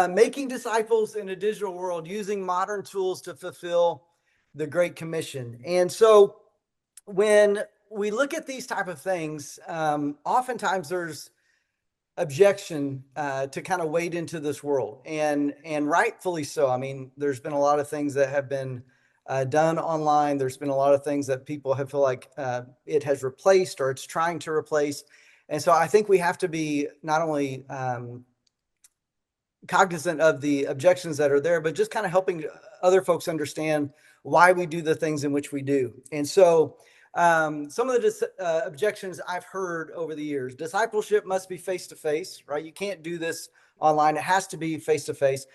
making disciples in a digital world using modern tools to fulfill the Great Commission. And so when we look at these type of things, oftentimes there's objection to kind of wade into this world, and rightfully so. I mean, there's been a lot of things that have been done online. There's been a lot of things that people have feel like it has replaced or it's trying to replace. And so I think we have to be not only cognizant of the objections that are there, but just kind of helping other folks understand why we do the things in which we do. And so some of the objections I've heard over the years: discipleship must be face to face, right? You can't do this online. It has to be face to face.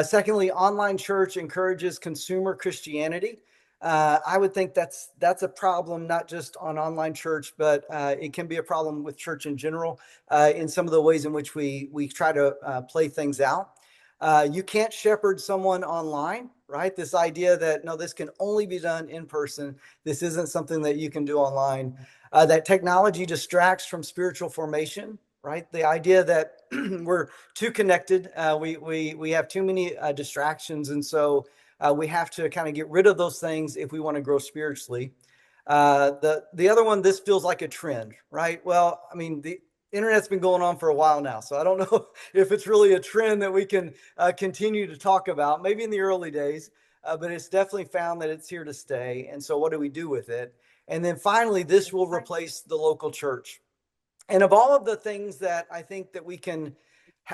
Secondly, online church encourages consumer Christianity. I would think that's a problem, not just on online church, but it can be a problem with church in general, in some of the ways in which we try to play things out. You can't shepherd someone online, right? This idea that no, this can only be done in person. This isn't something that you can do online. That technology distracts from spiritual formation, right? The idea that we're too connected, we have too many distractions, and so we have to kind of get rid of those things if we want to grow spiritually. The other one, this feels like a trend, right? Well, I mean, the internet's been going on for a while now, so I don't know if it's really a trend that we can continue to talk about. Maybe in the early days, but it's definitely found that it's here to stay. And so, what do we do with it? And then finally, this will replace the local church. And of all of the things that I think that we can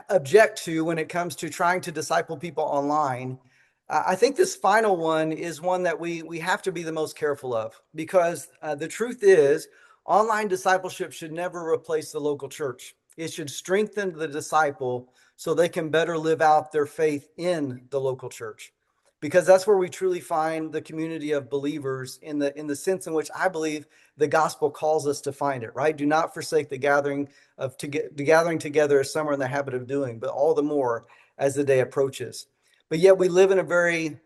object to when it comes to trying to disciple people online, I think this final one is one that we have to be the most careful of, because the truth is, online discipleship should never replace the local church. It should strengthen the disciple so they can better live out their faith in the local church, because that's where we truly find the community of believers in the sense in which I believe the gospel calls us to find it. Right? Do not forsake the gathering the gathering together, as some are in the habit of doing, but all the more as the day approaches. But yet we live in a very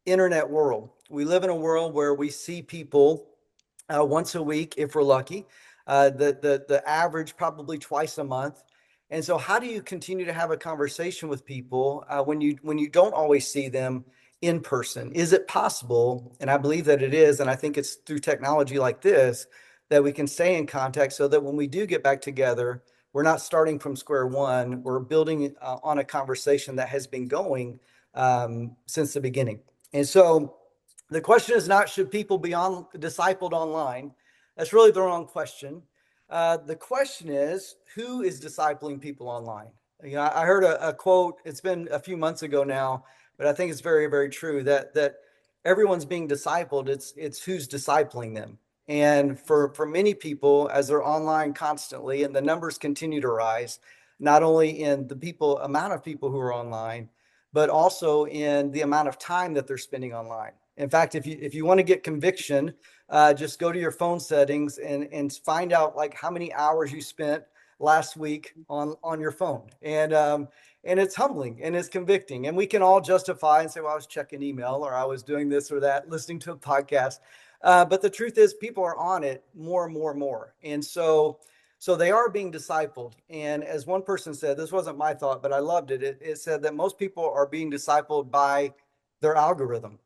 internet world. We live in a world where we see people once a week, if we're lucky. The average probably twice a month. And so, how do you continue to have a conversation with people when you don't always see them in person? Is it possible? And I believe that it is, and I think it's through technology like this that we can stay in contact, so that when we do get back together, we're not starting from square one. We're building on a conversation that has been going since the beginning. And so, the question is not, should people be discipled online? That's really the wrong question. The question is, who is discipling people online? I heard a quote. It's been a few months ago now, but I think it's very, very true that everyone's being discipled. It's who's discipling them. And for many people, as they're online constantly, and the numbers continue to rise, not only in the amount of people who are online, but also in the amount of time that they're spending online. In fact, if you want to get conviction, just go to your phone settings and find out like how many hours you spent last week on your phone. And it's humbling and it's convicting. And we can all justify and say, well, I was checking email, or I was doing this or that, listening to a podcast. But the truth is, people are on it more and more and more. And so they are being discipled. And as one person said, this wasn't my thought, but I loved it. It said that most people are being discipled by their algorithm.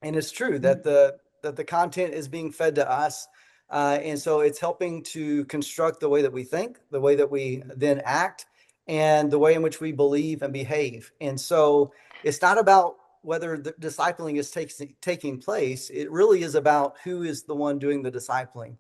And it's true that the content is being fed to us. And so it's helping to construct the way that we think, the way that we then act, and the way in which we believe and behave. And so it's not about whether the discipling is taking place. It really is about who is the one doing the discipling.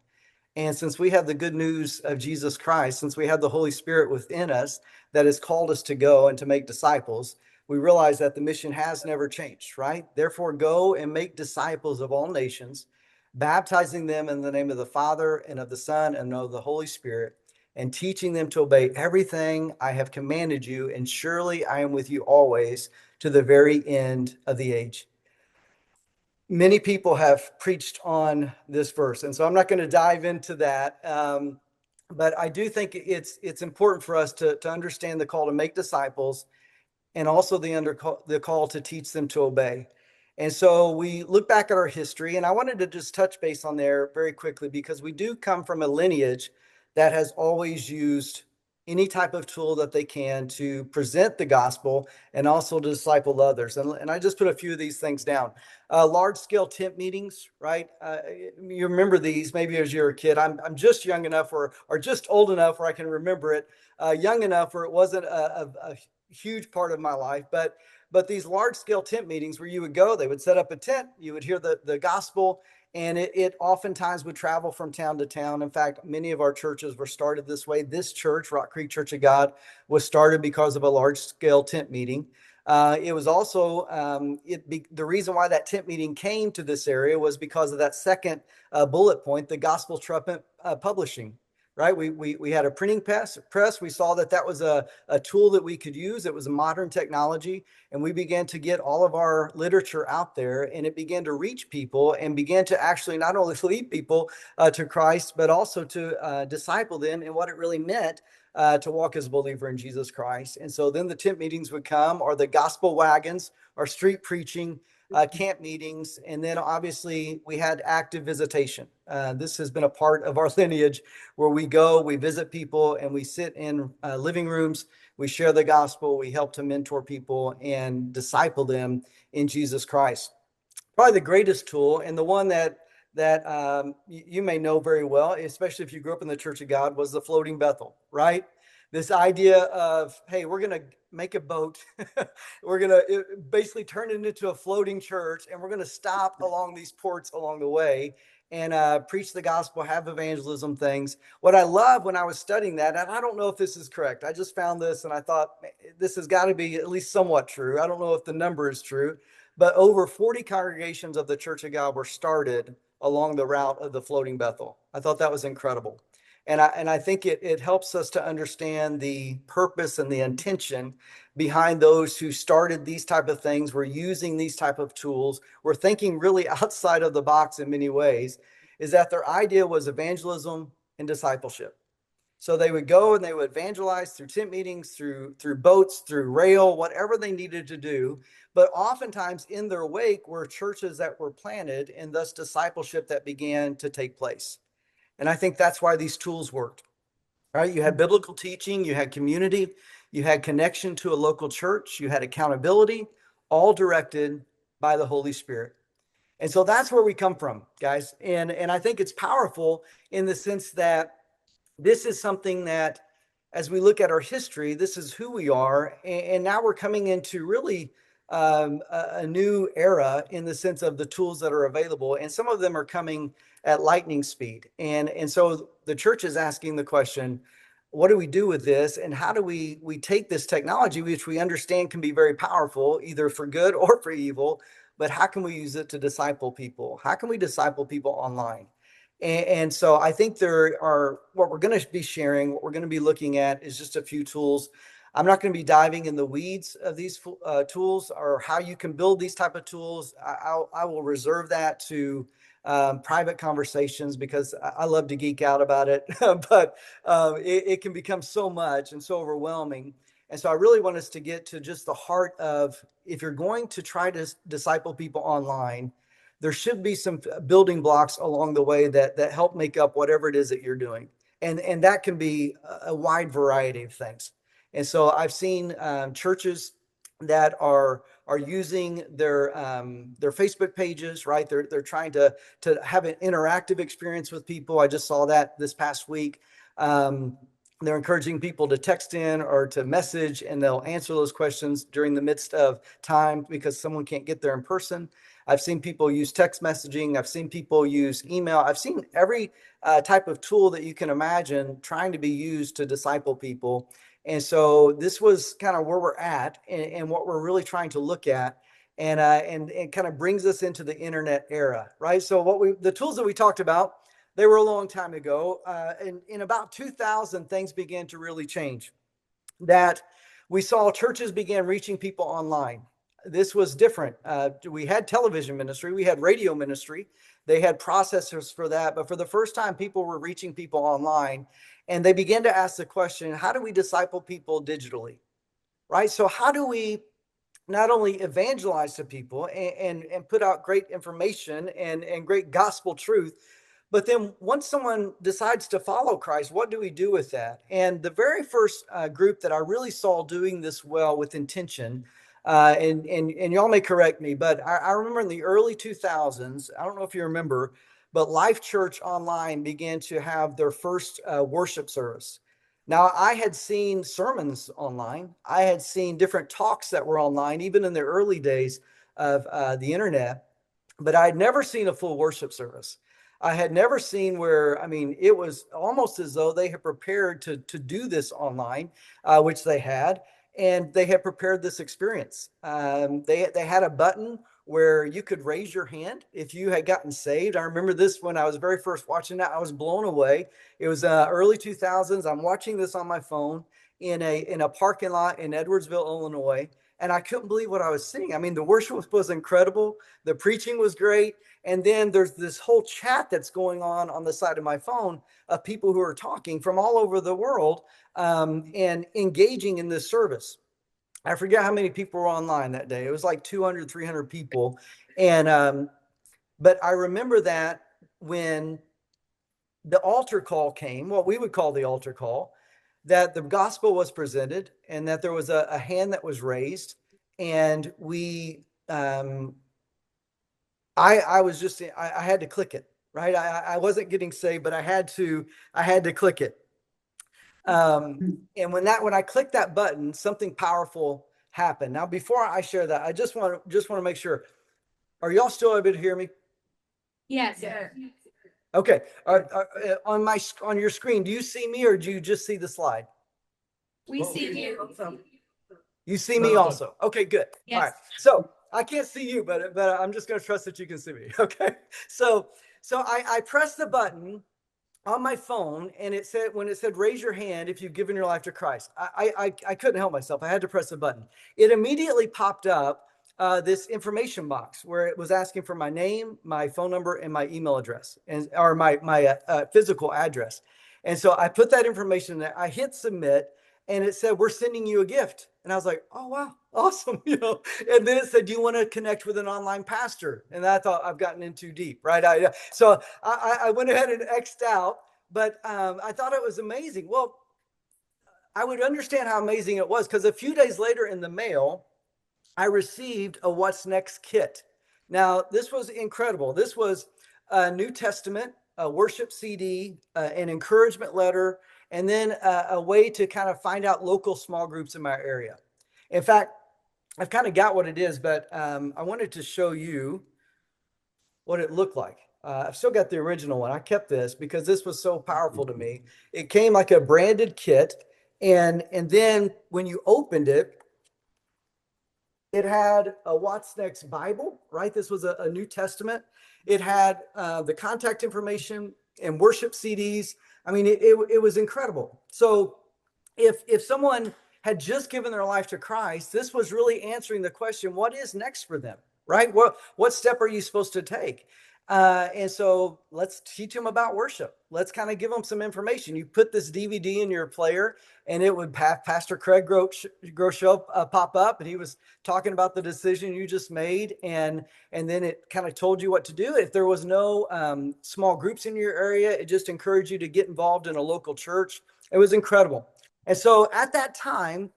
And since we have the good news of Jesus Christ, since we have the Holy Spirit within us that has called us to go and to make disciples, we realize that the mission has never changed, right? Therefore, go and make disciples of all nations, baptizing them in the name of the Father and of the Son and of the Holy Spirit, and teaching them to obey everything I have commanded you. And surely I am with you always, to the very end of the age. Many people have preached on this verse, and so I'm not going to dive into that. But I do think it's important for us to understand the call to make disciples, and also the call to teach them to obey. And so we look back at our history, and I wanted to just touch base on there very quickly, because we do come from a lineage that has always used any type of tool that they can to present the gospel and also to disciple others. And I just put a few of these things down. Large scale tent meetings, right? You remember these maybe as you're a kid. I'm just young enough or just old enough where I can remember it, young enough where it wasn't a huge part of my life. But these large scale tent meetings where you would go, they would set up a tent, you would hear the gospel, and it oftentimes would travel from town to town. In fact, many of our churches were started this way. This church, Rock Creek Church of God, was started because of a large scale tent meeting. It was also the reason why that tent meeting came to this area was because of that second bullet point, the gospel trumpet publishing. Right, we had a printing press. We saw that was a tool that we could use. It was a modern technology, and we began to get all of our literature out there, and it began to reach people and began to actually not only lead people to Christ, but also to disciple them and what it really meant to walk as a believer in Jesus Christ. And so then the tent meetings would come, or the gospel wagons, or street preaching, camp meetings, and then obviously we had active visitation. This has been a part of our lineage where we go, we visit people, and we sit in living rooms, we share the gospel, we help to mentor people and disciple them in Jesus Christ. Probably the greatest tool, and the one that you may know very well, especially if you grew up in the Church of God, was the floating Bethel, right? This idea of, hey, we're going to make a boat. We're going to basically turn it into a floating church, and we're going to stop along these ports along the way and preach the gospel, have evangelism things. What I love when I was studying that, and I don't know if this is correct, I just found this and I thought this has got to be at least somewhat true. I don't know if the number is true, but over 40 congregations of the Church of God were started along the route of the floating Bethel. I thought that was incredible. And I think it helps us to understand the purpose and the intention behind those who started these type of things, were using these type of tools, were thinking really outside of the box in many ways, is that their idea was evangelism and discipleship. So they would go and they would evangelize through tent meetings, through boats, through rail, whatever they needed to do. But oftentimes in their wake were churches that were planted and thus discipleship that began to take place. And I think that's why these tools worked. Right? You had biblical teaching, you had community, you had connection to a local church, you had accountability, all directed by the Holy Spirit. And so that's where we come from, guys. And I think it's powerful in the sense that this is something that, as we look at our history, this is who we are. And now we're coming into really a new era in the sense of the tools that are available. And some of them are coming at lightning speed. And so the church is asking the question, what do we do with this? And how do we take this technology, which we understand can be very powerful, either for good or for evil, but how can we use it to disciple people? How can we disciple people online? And so I think there are, what we're going to be sharing, what we're going to be looking at is just a few tools. I'm not going to be diving in the weeds of these tools or how you can build these type of tools. I will reserve that to private conversations because I love to geek out about it, but it can become so much and so overwhelming. And so I really want us to get to just the heart of, if you're going to try to disciple people online, there should be some building blocks along the way that help make up whatever it is that you're doing. And that can be a wide variety of things. And so I've seen churches that are using their Facebook pages, right? They're trying to have an interactive experience with people. I just saw that this past week. They're encouraging people to text in or to message, and they'll answer those questions during the midst of time because someone can't get there in person. I've seen people use text messaging. I've seen people use email. I've seen every type of tool that you can imagine trying to be used to disciple people. And so this was kind of where we're at and what we're really trying to look at. And kind of brings us into the internet era, right? So the tools that we talked about, they were a long time ago. In about 2000, things began to really change. That we saw churches began reaching people online. This was different. We had television ministry, we had radio ministry, they had processors for that. But for the first time, people were reaching people online, and they began to ask the question, how do we disciple people digitally? Right? So how do we not only evangelize to people and put out great information and great gospel truth, But then once someone decides to follow Christ, what do we do with that? And the very first group that I really saw doing this well with intention, and y'all may correct me, but I remember in the early 2000s, I don't know if you remember, but Life Church Online began to have their first worship service. Now, I had seen sermons online. I had seen different talks that were online, even in the early days of the internet, but I had never seen a full worship service. I had never seen where, I mean, it was almost as though they had prepared to do this online, which they had, and they had prepared this experience. They had a button where you could raise your hand if you had gotten saved. I remember this when I was very first watching that. I was blown away. It was early 2000s. I'm watching this on my phone in a parking lot in Edwardsville, Illinois, and I couldn't believe what I was seeing. I mean, the worship was incredible. The preaching was great. And then there's this whole chat that's going on the side of my phone of people who are talking from all over the world and engaging in this service. I forget how many people were online that day. It was like 200, 300 people. And, but I remember that when the altar call came, what we would call the altar call, that the gospel was presented and that there was a hand that was raised. And I was just, I had to click it, right? I wasn't getting saved, but I had to click it. And when I clicked that button, something powerful happened. Now, before I share that, I just want to make sure, are y'all still able to hear me? Yes. Yeah. Okay. On your screen, do you see me or do you just see the slide? We see you. You see me also. Okay, good. Yes. All right. So I can't see you, but I'm just going to trust that you can see me. Okay. So I pressed the button on my phone, and it said, when it said raise your hand if you've given your life to Christ, I couldn't help myself. I had to press the button. It immediately popped up this information box where it was asking for my name, my phone number, and my email address, and or my physical address. And so I put that information there. I hit submit, and it said, we're sending you a gift. And I was like, oh, wow, awesome. And then it said, do you want to connect with an online pastor? And I thought, I've gotten in too deep, right? So I went ahead and X'd out, but I thought it was amazing. Well, I would understand how amazing it was because a few days later in the mail, I received a What's Next kit. Now, this was incredible. This was a New Testament, a worship CD, an encouragement letter, and then a way to kind of find out local small groups in my area. In fact, I've kind of got what it is, but I wanted to show you what it looked like. I've still got the original one. I kept this because this was so powerful to me. It came like a branded kit, and then when you opened it, it had a What's Next Bible, right? This was a New Testament. It had the contact information and worship CDs. I mean, it was incredible. So if someone had just given their life to Christ, this was really answering the question, what is next for them, right? What step are you supposed to take? And so let's teach them about worship. Let's kind of give them some information. You put this DVD in your player, and it would have Pastor Craig Groeschel pop up, and he was talking about the decision you just made, and then it kind of told you what to do. If there was no small groups in your area, it just encouraged you to get involved in a local church. It was incredible. And so at that time,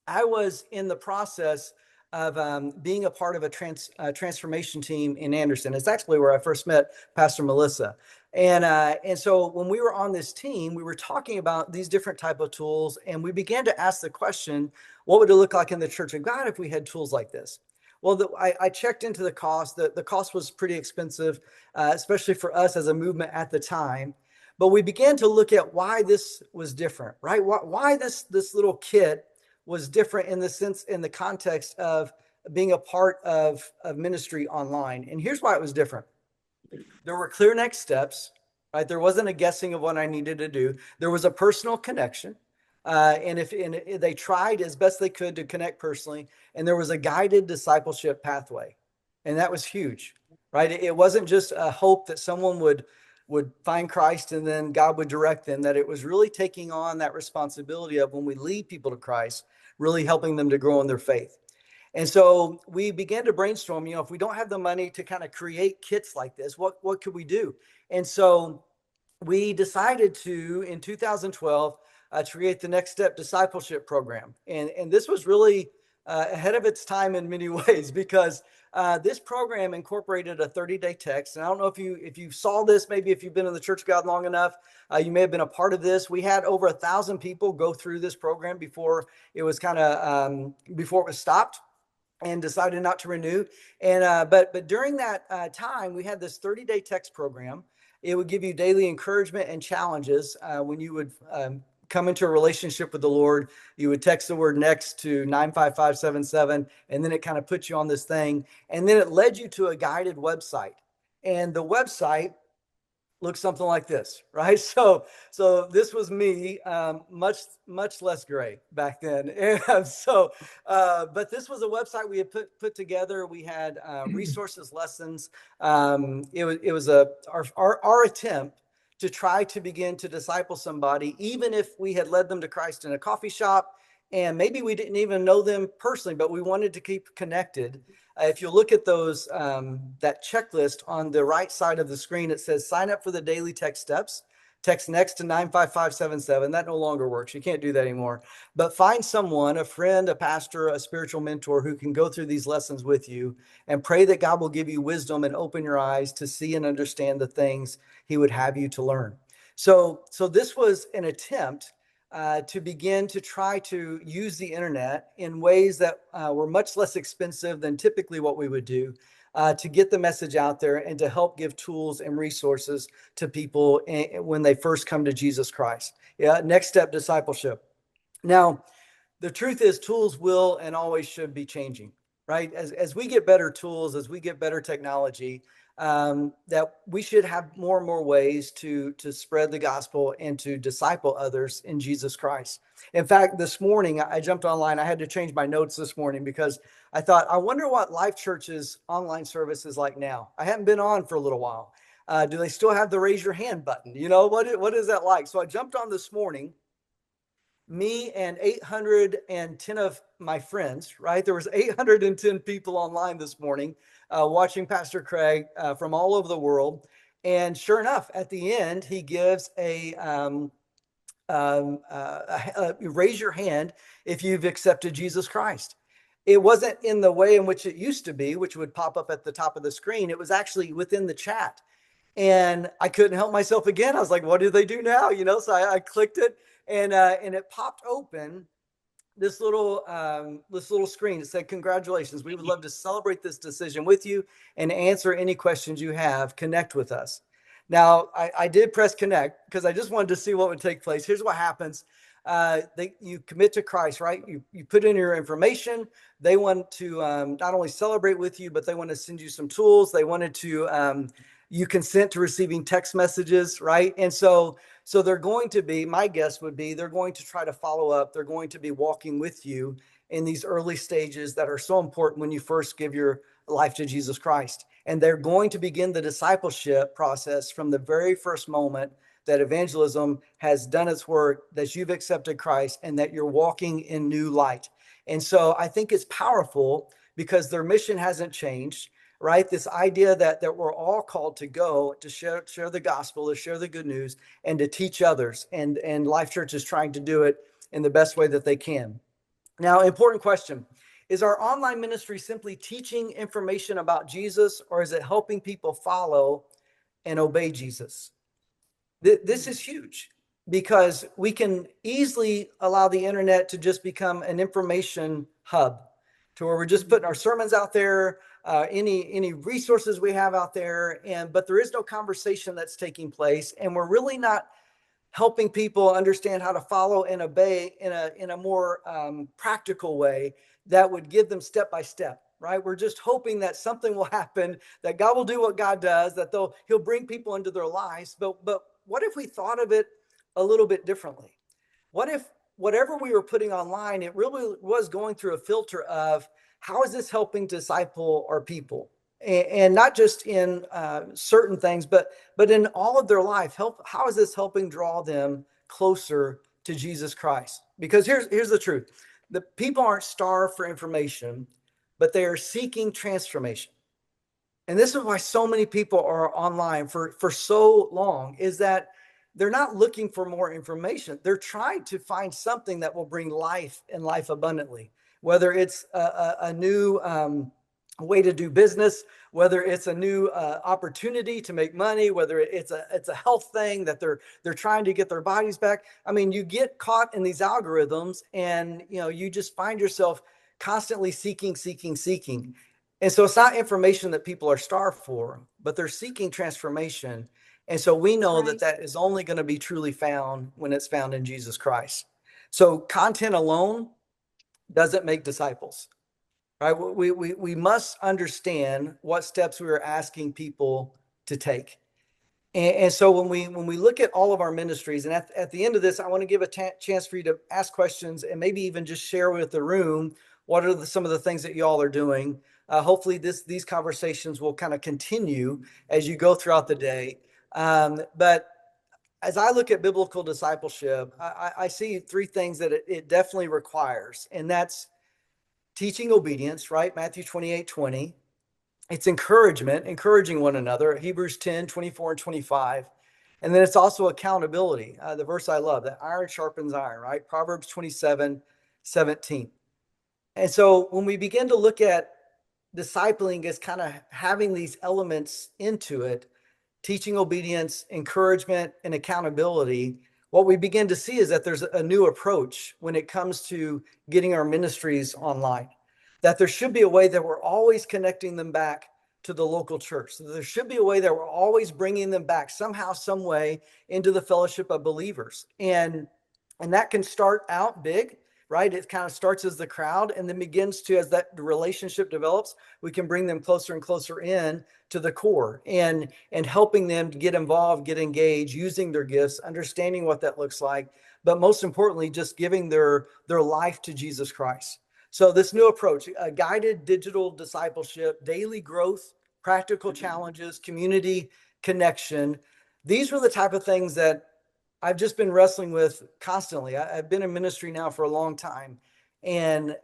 I was in the process of being a part of a transformation team in Anderson. It's actually where I first met Pastor Melissa. And so when we were on this team, we were talking about these different type of tools, and we began to ask the question, what would it look like in the Church of God if we had tools like this? Well, I checked into the cost. The cost was pretty expensive, especially for us as a movement at the time. But we began to look at why this was different, right? Why this little kit was different in the sense, in the context of being a part of ministry online. And here's why it was different. There were clear next steps, right? There wasn't a guessing of what I needed to do. There was a personal connection. And they tried as best they could to connect personally, and there was a guided discipleship pathway. And that was huge, right? It wasn't just a hope that someone would find Christ and then God would direct them, that it was really taking on that responsibility of, when we lead people to Christ, really helping them to grow in their faith. And so we began to brainstorm, if we don't have the money to kind of create kits like this, what could we do? And so we decided to, in 2012, create the Next Step Discipleship Program. And this was really ahead of its time in many ways, because this program incorporated a 30-day text. And I don't know if you saw this, maybe if you've been in the Church of God long enough, you may have been a part of this. We had over 1,000 people go through this program before it was before it was stopped and decided not to renew. And but during that time, we had this 30-day text program. It would give you daily encouragement and challenges when you would come into a relationship with the Lord. You would text the word next to 95577, and then it kind of puts you on this thing. And then it led you to a guided website. And the website looks something like this, right? So this was me, much less gray back then. And but this was a website we had put together. We had resources, lessons. It was our attempt to try to begin to disciple somebody, even if we had led them to Christ in a coffee shop, and maybe we didn't even know them personally, but we wanted to keep connected. If you look at that checklist on the right side of the screen, it says sign up for the daily text steps. Text next to 95577. That no longer works. You can't do that anymore. But find someone, a friend, a pastor, a spiritual mentor who can go through these lessons with you, and pray that God will give you wisdom and open your eyes to see and understand the things he would have you to learn. So this was an attempt to begin to try to use the internet in ways that were much less expensive than typically what we would do, to get the message out there and to help give tools and resources to people when they first come to Jesus Christ. Yeah, next step discipleship. Now, the truth is, tools will and always should be changing, right? As we get better tools, as we get better technology, that we should have more and more ways to spread the gospel and to disciple others in Jesus Christ. In fact, this morning I jumped online. I had to change my notes this morning because I thought, I wonder what Life Church's online service is like now. I haven't been on for a little while. Do they still have the raise your hand button? What is that like? So I jumped on this morning, me and 810 of my friends, right? There was 810 people online this morning watching Pastor Craig from all over the world. And sure enough, at the end, he gives raise your hand if you've accepted Jesus Christ. It wasn't in the way in which it used to be, which would pop up at the top of the screen. It was actually within the chat. And I couldn't help myself again. I was like, what do they do now? So I clicked it, and it popped open this little screen. It said, congratulations. We would love to celebrate this decision with you and answer any questions you have. Connect with us. Now, I did press connect because I just wanted to see what would take place. Here's what happens. You commit to Christ, right? You put in your information. They want to not only celebrate with you, but they want to send you some tools. They wanted to, you consent to receiving text messages, right? And so they're going to be, my guess would be, they're going to try to follow up. They're going to be walking with you in these early stages that are so important when you first give your life to Jesus Christ. And they're going to begin the discipleship process from the very first moment that evangelism has done its work, that you've accepted Christ, and that you're walking in new light. And so I think it's powerful because their mission hasn't changed, right? This idea that we're all called to go to share the gospel, to share the good news, and to teach others. And Life Church is trying to do it in the best way that they can. Now, important question. Is our online ministry simply teaching information about Jesus, or is it helping people follow and obey Jesus? This is huge because we can easily allow the internet to just become an information hub, to where we're just putting our sermons out there, any resources we have out there, but there is no conversation that's taking place, and we're really not helping people understand how to follow and obey in a more practical way that would give them step by step, right? We're just hoping that something will happen, that God will do what God does, that he'll bring people into their lives. But what if we thought of it a little bit differently? What if whatever we were putting online, it really was going through a filter of, how is this helping disciple our people? And not just in certain things, but in all of their life. How is this helping draw them closer to Jesus Christ? Because here's the truth: the people aren't starved for information; but they are seeking transformation. And this is why so many people are online for so long, is that they're not looking for more information. They're trying to find something that will bring life and life abundantly, whether it's a new way to do business, whether it's a new opportunity to make money, whether it's a health thing that they're trying to get their bodies back. I mean, you get caught in these algorithms, and you just find yourself constantly seeking. And so it's not information that people are starved for, but they're seeking transformation. And so we know that that is only going to be truly found when it's found in Jesus Christ. So content alone doesn't make disciples, right? We must understand what steps we are asking people to take. And so when we look at all of our ministries, and at the end of this, I want to give a chance for you to ask questions and maybe even just share with the room what are some of the things that y'all are doing. Hopefully, these conversations will kind of continue as you go throughout the day. But as I look at biblical discipleship, I see three things that it definitely requires, and that's teaching obedience, right? Matthew 28:20. It's encouragement, encouraging one another, Hebrews 10:24 and 25. And then it's also accountability. The verse I love, that iron sharpens iron, right? Proverbs 27:17. And so when we begin to look at discipling as kind of having these elements into it, teaching obedience, encouragement, and accountability, what we begin to see is that there's a new approach when it comes to getting our ministries online. That there should be a way that we're always connecting them back to the local church. So there should be a way that we're always bringing them back somehow, some way into the fellowship of believers. And that can start out big, right? It kind of starts as the crowd and then begins to, as that relationship develops, we can bring them closer and closer in to the core and helping them to get involved, get engaged, using their gifts, understanding what that looks like, but most importantly, just giving their life to Jesus Christ. So this new approach, guided digital discipleship, daily growth, practical challenges, community connection. These are the type of things that I've just been wrestling with constantly. I've been in ministry now for a long time, and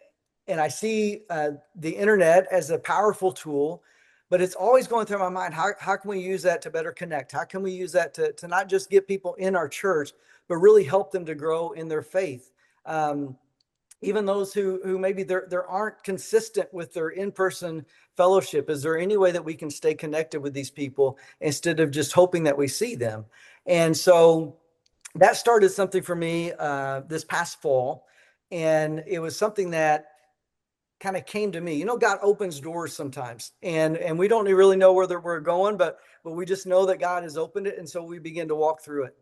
I see the internet as a powerful tool, but it's always going through my mind. How can we use that to better connect? How can we use that to not just get people in our church, but really help them to grow in their faith? Even those who maybe there aren't consistent with their in-person fellowship. Is there any way that we can stay connected with these people instead of just hoping that we see them? And so that started something for me this past fall, and it was something that kind of came to me. God opens doors sometimes, and we don't really know where we're going, but we just know that God has opened it, and so we begin to walk through it.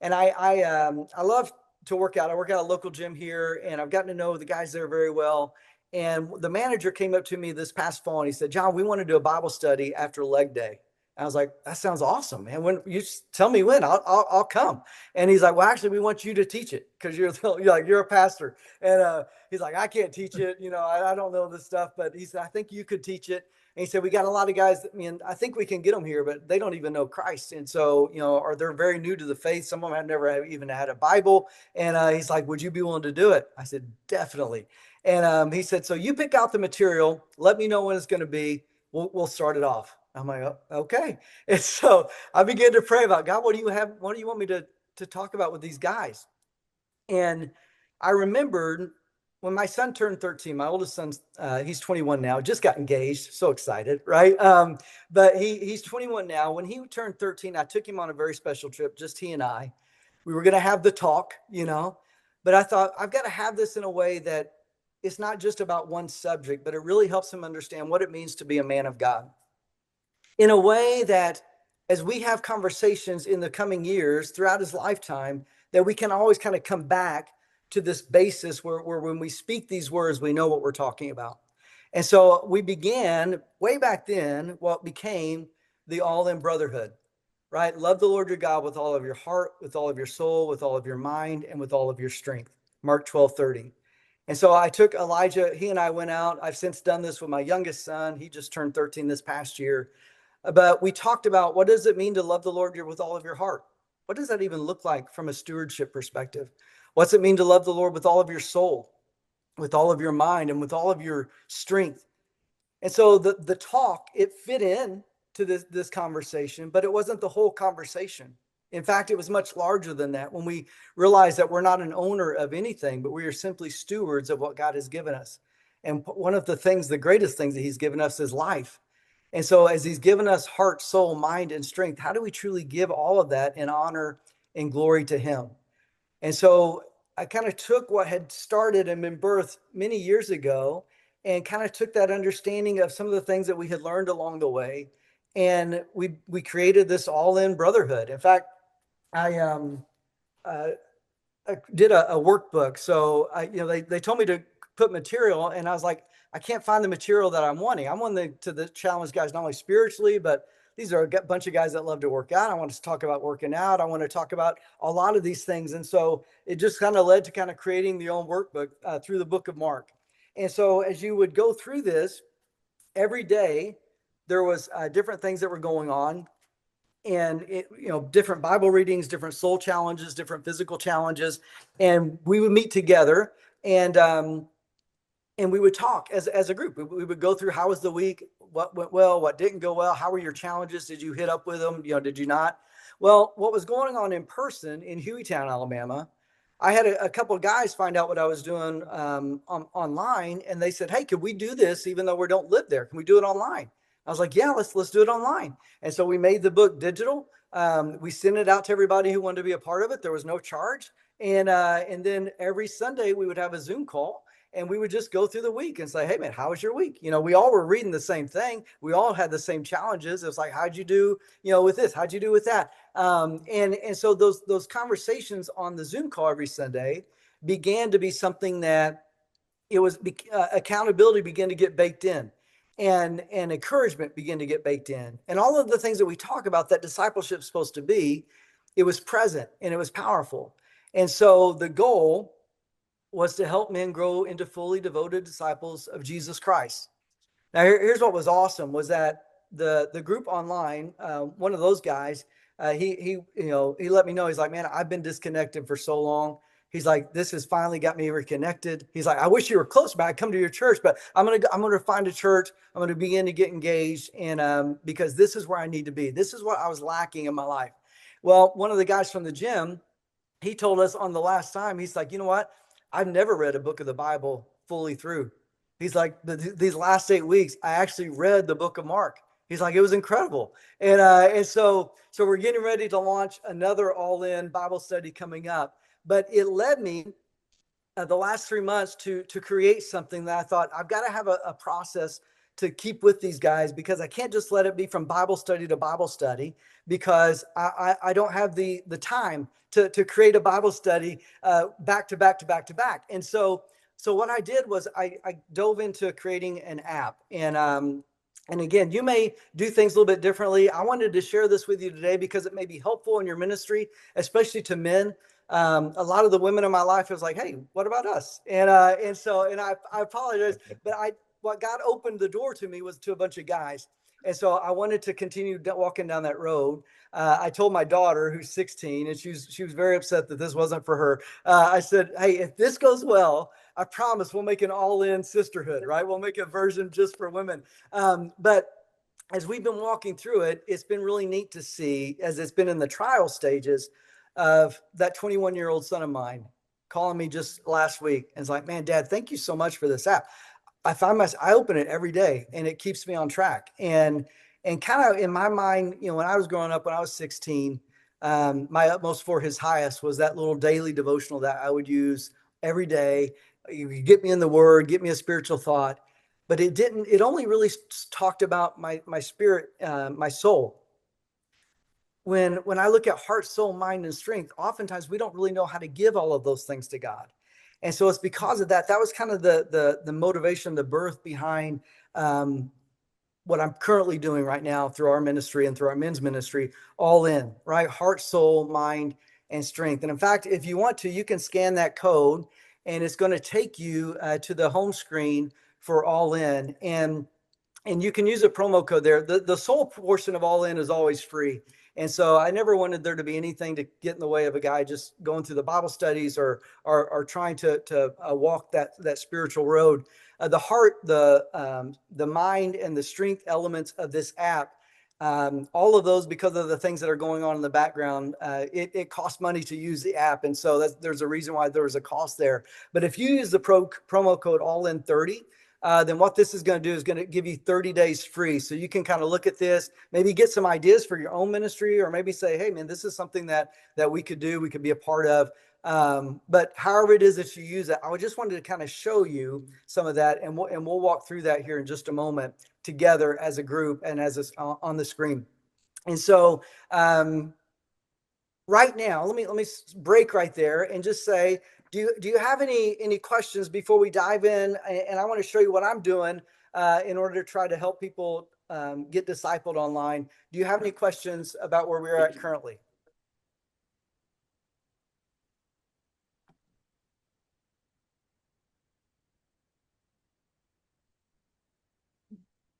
And I love to work out. I work out at a local gym here, and I've gotten to know the guys there very well. And the manager came up to me this past fall and he said, "John, we want to do a Bible study after leg day." I was like, "That sounds awesome, man. When you tell me when, I'll come." And he's like, "Well, actually, we want you to teach it because you're a pastor." And he's like, "I can't teach it. I don't know this stuff." But he said, "I think you could teach it." And he said, "We got a lot of guys that, I think we can get them here, but they don't even know Christ. And so, or they're very new to the faith. Some of them have never even had a Bible." And he's like, "Would you be willing to do it?" I said, "Definitely." And he said, "So you pick out the material. Let me know when it's going to be. We'll start it off." I'm like, "Oh, okay." And so I began to pray about, God, what do you have? What do you want me to talk about with these guys? And I remembered when my son turned 13, my oldest son, he's 21 now, just got engaged. So excited, right? But he's 21 now. When he turned 13, I took him on a very special trip, just he and I. We were going to have the talk. But I thought, I've got to have this in a way that it's not just about one subject, but it really helps him understand what it means to be a man of God in a way that as we have conversations in the coming years throughout his lifetime, that we can always kind of come back to this basis where when we speak these words, we know what we're talking about. And so we began way back then what became the All In Brotherhood, right? Love the Lord your God with all of your heart, with all of your soul, with all of your mind, and with all of your strength. Mark 12:30. And so I took Elijah, he and I went out. I've since done this with my youngest son. He just turned 13 this past year. But we talked about, what does it mean to love the Lord with all of your heart? What does that even look like from a stewardship perspective? What's it mean to love the Lord with all of your soul, with all of your mind, and with all of your strength? And so the talk, it fit in to this conversation, but it wasn't the whole conversation. In fact, it was much larger than that when we realized that we're not an owner of anything, but we are simply stewards of what God has given us. And one of the things, the greatest things that he's given us is life. And so as he's given us heart, soul, mind, and strength, how do we truly give all of that in honor and glory to him? And so I kind of took what had started and been birthed many years ago and kind of took that understanding of some of the things that we had learned along the way. And we created this all-in brotherhood. In fact, I uh, I did a workbook. So they told me to put material, and I was like, I can't find the material that I'm wanting. I'm wanting to the challenge guys not only spiritually, but these are a bunch of guys that love to work out. I want to talk about working out. I want to talk about a lot of these things, and so it just kind of led to kind of creating the own workbook through the book of Mark. And so as you would go through this every day, there was different things that were going on, and different Bible readings, different soul challenges, different physical challenges, and we would meet together, and we would talk as a group. We would go through how was the week, what went well, what didn't go well, how were your challenges, did you hit up with them, did you not? Well, what was going on in person in Hueytown, Alabama, I had a couple of guys find out what I was doing online, and they said, hey, could we do this even though we don't live there? Can we do it online? I was like, yeah, let's do it online. And so we made the book digital. We sent it out to everybody who wanted to be a part of it. There was no charge. And then every Sunday we would have a Zoom call, and we would just go through the week and say, hey man, how was your week? We all were reading the same thing. We all had the same challenges. It was like, how'd you do, with this? How'd you do with that? And so those conversations on the Zoom call every Sunday began to be something that it was accountability began to get baked in, and encouragement began to get baked in, and all of the things that we talk about that discipleship is supposed to be, it was present and it was powerful. And so the goal was to help men grow into fully devoted disciples of Jesus Christ. Now, here's what was awesome was that the group online, one of those guys, he let me know. He's like, man, I've been disconnected for so long. He's like, this has finally got me reconnected. He's like, I wish you were close by. I'd come to your church, but I'm gonna find a church. I'm gonna begin to get engaged, and because this is where I need to be. This is what I was lacking in my life. Well, one of the guys from the gym, he told us on the last time, he's like, you know what? I've never read a book of the Bible fully through. He's like, these last 8 weeks, I actually read the book of Mark. He's like, it was incredible. And so we're getting ready to launch another all-in Bible study coming up. But it led me the last 3 months to create something that I thought I've got to have a process to keep with these guys, because I can't just let it be from Bible study to Bible study, because I don't have the time to create a Bible study back to back to back to back. And so what I did was I dove into creating an app, and again, you may do things a little bit differently. I wanted to share this with you today because it may be helpful in your ministry, especially to men. A lot of the women in my life was like, hey, what about us? And I apologize, but what God opened the door to me was to a bunch of guys. And so I wanted to continue walking down that road. I told my daughter, who's 16, and she was very upset that this wasn't for her. I said, hey, if this goes well, I promise we'll make an all-in sisterhood, right? We'll make a version just for women. But as we've been walking through it, it's been really neat to see, as it's been in the trial stages, of that 21-year-old son of mine calling me just last week and it's like, man, Dad, thank you so much for this app. I open it every day and it keeps me on track. And kind of in my mind, when I was growing up, when I was 16, my utmost for his highest was that little daily devotional that I would use every day. You get me in the word, get me a spiritual thought, but it only really talked about my spirit, my soul. When I look at heart, soul, mind, and strength, oftentimes we don't really know how to give all of those things to God. And so it's because of that. That was kind of the motivation, the birth behind what I'm currently doing right now through our ministry and through our men's ministry, all in, right? Heart, soul, mind, and strength. And in fact, if you want to, you can scan that code and it's going to take you to the home screen for all in. And you can use a promo code there. The soul portion of all in is always free. And so I never wanted there to be anything to get in the way of a guy just going through the Bible studies or trying to walk that spiritual road. The heart, the mind, and the strength elements of this app, all of those, because of the things that are going on in the background, it costs money to use the app, and so there's a reason why there was a cost there. But if you use the promo code all in 30, then what this is going to do is going to give you 30 days free. So you can kind of look at this, maybe get some ideas for your own ministry, or maybe say, hey, man, this is something that we could do, we could be a part of. But however it is that you use it, I just wanted to kind of show you some of that, and we'll walk through that here in just a moment together as a group and as on the screen. And so right now, let me break right there and just say, do you have any questions before we dive in? And I want to show you what I'm doing in order to try to help people get discipled online. Do you have any questions about where we're at currently?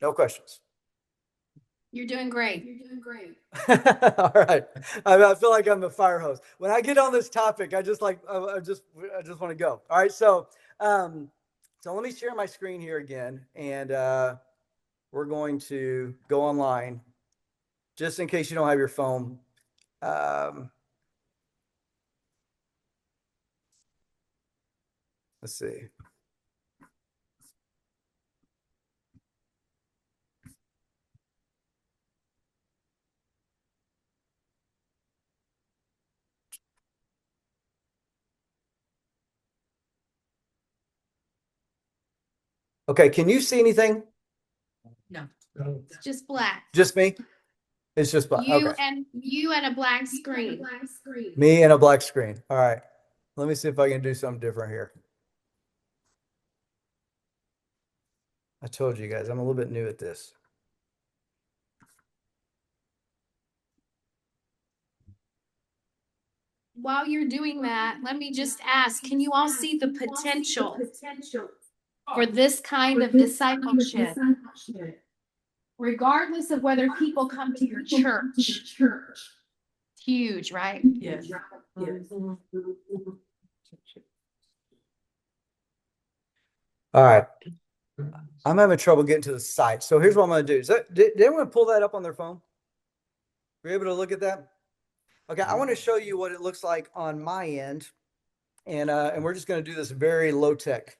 No questions. You're doing great. All right. I feel like I'm a fire hose. When I get on this topic, I just want to go. All right. So let me share my screen here again, and we're going to go online just in case you don't have your phone. Let's see. Okay, can you see anything? No. It's just black. Just me? It's just black. You Okay. and you and a blank screen. Me and a black screen. All right. Let me see if I can do something different here. I told you guys, I'm a little bit new at this. While you're doing that, let me just ask, can you all see the potential for this kind of discipleship? Regardless of whether people come to your church. Huge, right? Yes. All right. I'm having trouble getting to the site. So here's what I'm going to do. Did anyone pull that up on their phone? Were you able to look at that? Okay, I want to show you what it looks like on my end. And we're just going to do this very low tech.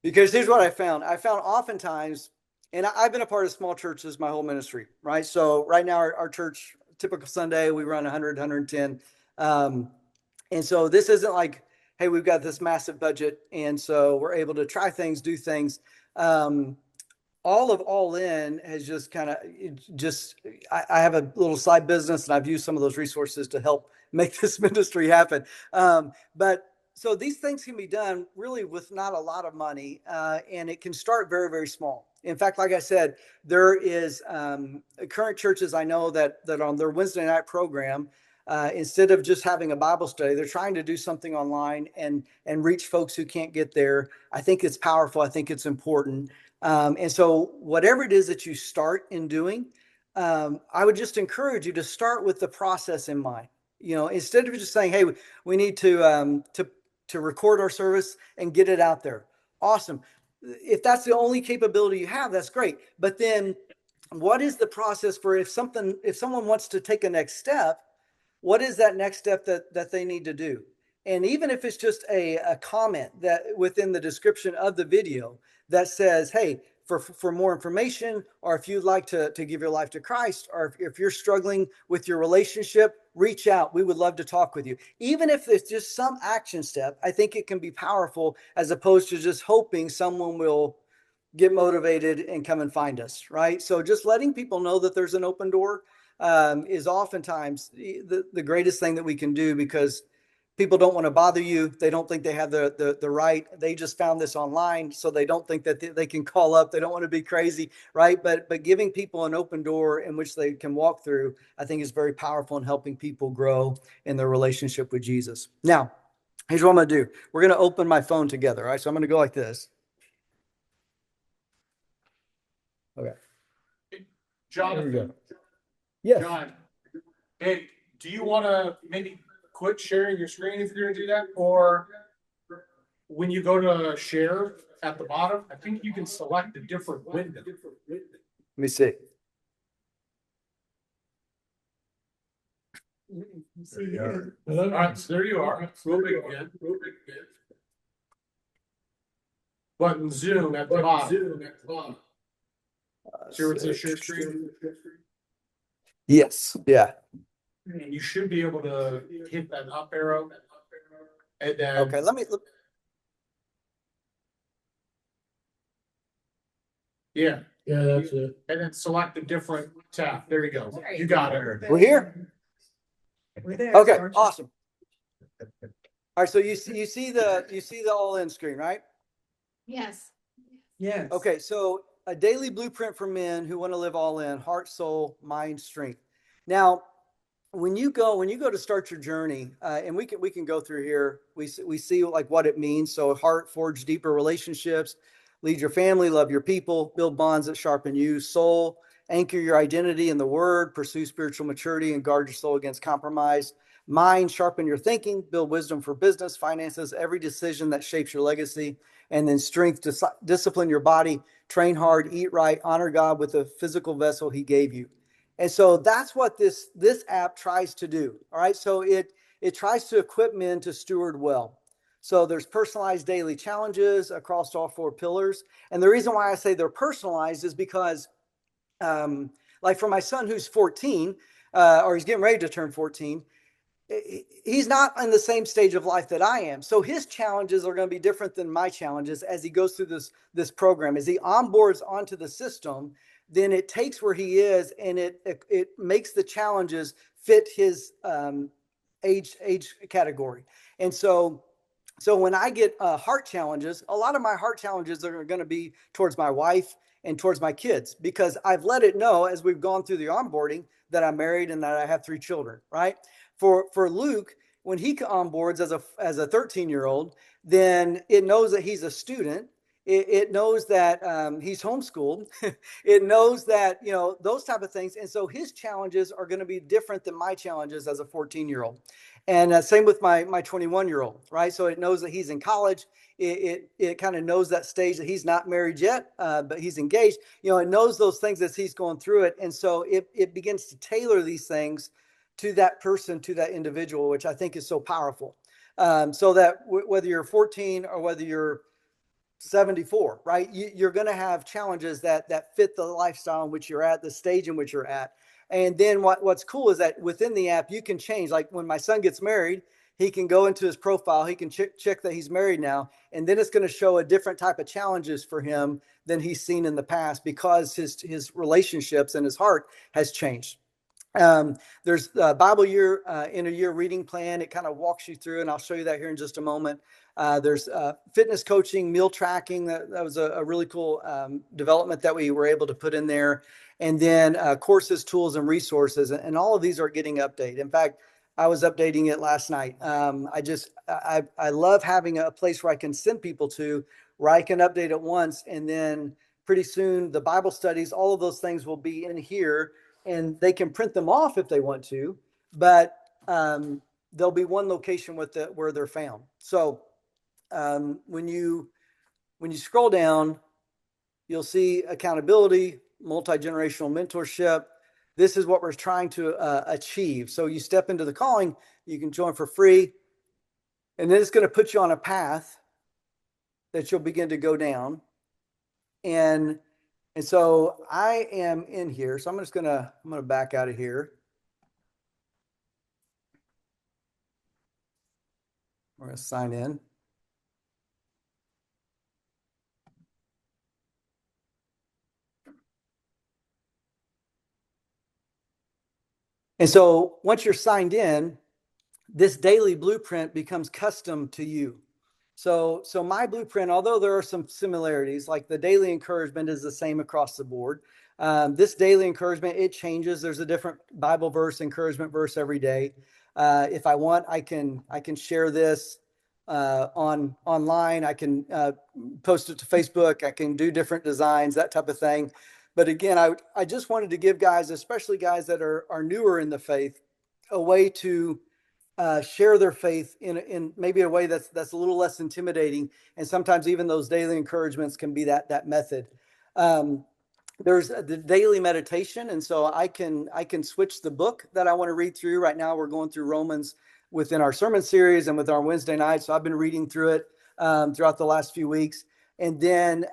Because here's what I found. I found oftentimes, and I've been a part of small churches my whole ministry, right? So right now our church, typical Sunday, we run 100, 110. And so this isn't like, hey, we've got this massive budget, and so we're able to try things, do things. All in has just kind of I have a little side business, and I've used some of those resources to help make this ministry happen. But so these things can be done really with not a lot of money, and it can start very, very small. In fact, like I said, there is current churches I know that on their Wednesday night program, instead of just having a Bible study, they're trying to do something online and reach folks who can't get there. I think it's powerful. I think it's important. And so whatever it is that you start in doing, I would just encourage you to start with the process in mind. Instead of just saying, hey, we need to record our service and get it out there. Awesome. If that's the only capability you have, that's great. But then what is the process for if someone wants to take a next step, what is that next step that they need to do? And even if it's just a comment that within the description of the video that says, hey, for more information, or if you'd like to give your life to Christ, or if you're struggling with your relationship, reach out. We would love to talk with you. Even if it's just some action step, I think it can be powerful as opposed to just hoping someone will get motivated and come and find us, right? So just letting people know that there's an open door is oftentimes the greatest thing that we can do, because people don't want to bother you. They don't think they have the right. They just found this online, so they don't think that they can call up. They don't want to be crazy, right? But giving people an open door in which they can walk through, I think is very powerful in helping people grow in their relationship with Jesus. Now, here's what I'm going to do. We're going to open my phone together, right? So I'm going to go like this. Okay. There we go. Jonathan, Yes. John, hey, do you want to maybe quit sharing your screen if you're going to do that? Or when you go to share at the bottom, I think you can select a different window. Let me see. All right, so there you are. Real big again. Button zoom at the bottom. See where it says share screen? Yes. Yeah. And you should be able to hit that up arrow. And then Okay. Let me. yeah, Yeah, that's it. and then select a different tab. There you go. You got it. We're here. We're there. Okay. aren't you? Awesome. All right. So you see the all in screen, right? Yes. Yes. Okay. So a daily blueprint for men who want to live all in: heart, soul, mind, strength. Now, when you go to start your journey, and we can go through here, we see like what it means. So heart, forge deeper relationships, lead your family, love your people, build bonds that sharpen you. Soul, anchor your identity in the word, pursue spiritual maturity, and guard your soul against compromise. Mind, sharpen your thinking, build wisdom for business, finances, every decision that shapes your legacy. And then strength, discipline your body, train hard, eat right, honor God with the physical vessel he gave you. And so that's what this app tries to do. All right. So it tries to equip men to steward well. So there's personalized daily challenges across all four pillars. And the reason why I say they're personalized is because, like for my son who's 14, or he's getting ready to turn 14, he's not in the same stage of life that I am. So his challenges are going to be different than my challenges as he goes through this program. As he onboards onto the system, then it takes where he is and it makes the challenges fit his age category. And so when I get heart challenges, a lot of my heart challenges are going to be towards my wife and towards my kids, because I've let it know as we've gone through the onboarding that I'm married and that I have 3 children, right? For Luke, when he onboards as a 13-year-old, then it knows that he's a student. It knows that he's homeschooled. It knows that, those type of things. And so his challenges are going to be different than my challenges as a 14-year-old. And same with my 21-year-old, right? So it knows that he's in college. It kind of knows that stage that he's not married yet, but he's engaged. It knows those things as he's going through it. And so it begins to tailor these things to that person, to that individual, which I think is so powerful. So that whether you're 14 or whether you're 74, right? You're going to have challenges that fit the lifestyle in which you're at, the stage in which you're at. And then what's cool is that within the app, you can change. Like when my son gets married, he can go into his profile, he can check that he's married now, and then it's going to show a different type of challenges for him than he's seen in the past, because his relationships and his heart has changed. There's a Bible year in a year reading plan. It kind of walks you through, and I'll show you that here in just a moment. There's fitness coaching, meal tracking. That was a really cool development that we were able to put in there. And then courses, tools, and resources. And all of these are getting updated. In fact, I was updating it last night. I love having a place where I can send people to, where I can update it once, and then pretty soon the Bible studies, all of those things will be in here, and they can print them off if they want to, but there'll be one location where they're found. So when you scroll down, you'll see accountability, multi-generational mentorship. This is what we're trying to achieve. So you step into the calling, you can join for free, and then it's going to put you on a path that you'll begin to go down. And so I am in here. So I'm going to back out of here. We're going to sign in. And so once you're signed in, this daily blueprint becomes custom to you. So my blueprint, although there are some similarities, like the daily encouragement is the same across the board. This daily encouragement, it changes. There's a different Bible verse, encouragement verse every day. If I want, I can share this online. I can post it to Facebook. I can do different designs, that type of thing. But again, I just wanted to give guys, especially guys that are newer in the faith, a way to share their faith in maybe a way that's a little less intimidating. And sometimes even those daily encouragements can be that method. There's the daily meditation, and so I can switch the book that I want to read through. Right now, we're going through Romans within our sermon series and with our Wednesday night. So I've been reading through it throughout the last few weeks, and then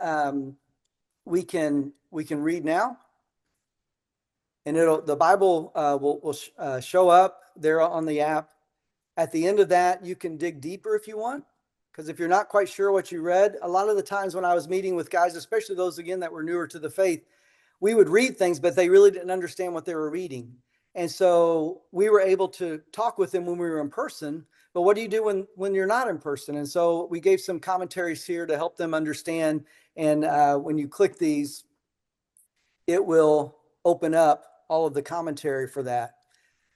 we can read now, and the Bible will show up there on the app. At the end of that, you can dig deeper if you want, because if you're not quite sure what you read, a lot of the times when I was meeting with guys, especially those again that were newer to the faith, we would read things, but they really didn't understand what they were reading. And so we were able to talk with them when we were in person. But what do you do when you're not in person? And so we gave some commentaries here to help them understand. And when you click these, it will open up all of the commentary for that.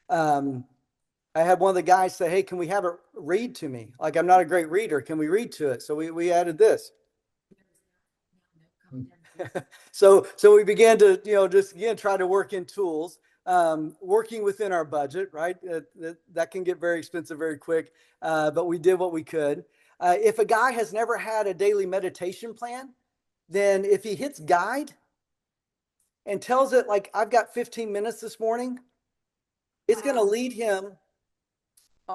I had one of the guys say, hey, can we have it read to me? Like, I'm not a great reader. Can we read to it? So we added this. So we began to, just again, try to work in tools, working within our budget, right? That can get very expensive very quick. But we did what we could. If a guy has never had a daily meditation plan, then if he hits guide and tells it like, I've got 15 minutes this morning, it's going to lead him